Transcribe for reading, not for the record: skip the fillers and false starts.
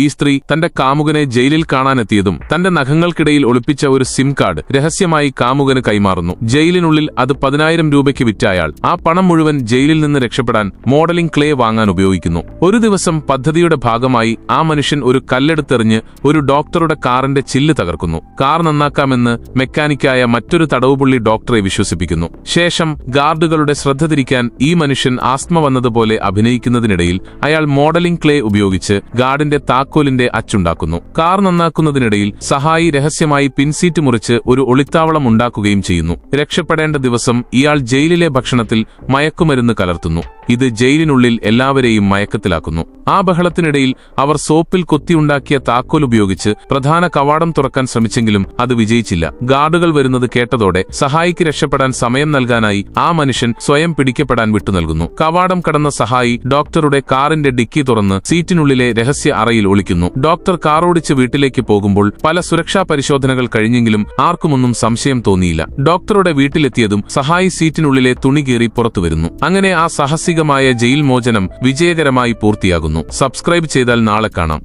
ഈ സ്ത്രീ തന്റെ കാമുകനെ ജയിലിൽ കാണാനെത്തിയതും തന്റെ നഖങ്ങൾക്കിടയിൽ ഒളിപ്പിച്ച ഒരു സിം കാർഡ് രഹസ്യമായി കാമുകന് കൈമാറുന്നു. ജയിലിനുള്ളിൽ അത് 10,000 രൂപയ്ക്ക് വിറ്റ അയാൾ ആ പണം മുഴുവൻ ജയിലിൽ നിന്ന് രക്ഷപ്പെടാൻ മോഡലിംഗ് ക്ലേ വാങ്ങാൻ ഉപയോഗിക്കുന്നു. ഒരു ദിവസം പദ്ധതിയുടെ ഭാഗമായി ആ മനുഷ്യൻ ഒരു കല്ലെടുത്തെറിഞ്ഞ് ഒരു ഡോക്ടറുടെ കാറിന്റെ ചില്ല് തകർക്കുന്നു. കാർ നന്നാക്കാമെന്ന് മെക്കാനിക്കായ മറ്റൊരു തടവുപുള്ളി ഡോക്ടറെ വിശ്വസിപ്പിക്കുന്നു. ശേഷം ഗാർഡുകളുടെ ശ്രദ്ധ തിരിക്കാൻ ഈ മനുഷ്യൻ ആസ്മ വന്നതുപോലെ അഭിനയിക്കുന്നതിനിടയിൽ അയാൾ മോഡലിംഗ് ക്ലേ ഉപയോഗിച്ച് ഗാർഡിന്റെ താക്കോലിന്റെ അച്ചുണ്ടാക്കുന്നു. കാർ നന്നാക്കുന്നതിനിടയിൽ സഹായി രഹസ്യമായി പിൻസീറ്റ് മുറിച്ച് ഒരു ഒളിത്താവളം ഉണ്ടാക്കുകയും ചെയ്യുന്നു. രക്ഷപ്പെടേണ്ട ദിവസം ഇയാൾ ജയിലിലെ ഭക്ഷണത്തിൽ മയക്കുമരുന്ന് കലർത്തുന്നു. ഇത് ജയിലിനുള്ളിൽ എല്ലാവരെയും മയക്കത്തിലാക്കുന്നു. ആ ബഹളത്തിനിടയിൽ അവർ സോപ്പിൽ കൊത്തിയുണ്ടാക്കിയ താക്കോൽ ഉപയോഗിച്ച് പ്രധാന കവാടം തുറക്കാൻ ശ്രമിച്ചെങ്കിലും അത് വിജയിച്ചില്ല. ഗാർഡുകൾ വരുന്നത് കേട്ടതോടെ സഹായിക്ക് രക്ഷപ്പെടാൻ സമയം നൽകാനായി ആ മനുഷ്യൻ സ്വയം പിടിക്കപ്പെടാൻ വിട്ടുനൽകുന്നു. കവാടം കടന്ന സഹായി ഡോക്ടറുടെ കാറിന്റെ ഡിക്കി തുറന്ന് സീറ്റിനുള്ളിലെ രഹസ്യ അറയിൽ ഒളിക്കുന്നു. ഡോക്ടർ കാറോടിച്ച് വീട്ടിലേക്ക് പോകുമ്പോൾ പല സുരക്ഷാ പരിശോധനകൾ കഴിഞ്ഞെങ്കിലും ആർക്കുമൊന്നും സംശയം തോന്നിയില്ല. ഡോക്ടറുടെ വീട്ടിലെത്തിയതും സഹായി സീറ്റിനുള്ളിലെ തുണി കീറി പുറത്തുവരുന്നു. അങ്ങനെ ആ സാഹസികമായ ജയിൽ മോചനം വിജയകരമായി പൂർത്തിയാകുന്നു. സബ്സ്ക്രൈബ് ചെയ്താൽ നാളെ കാണാം.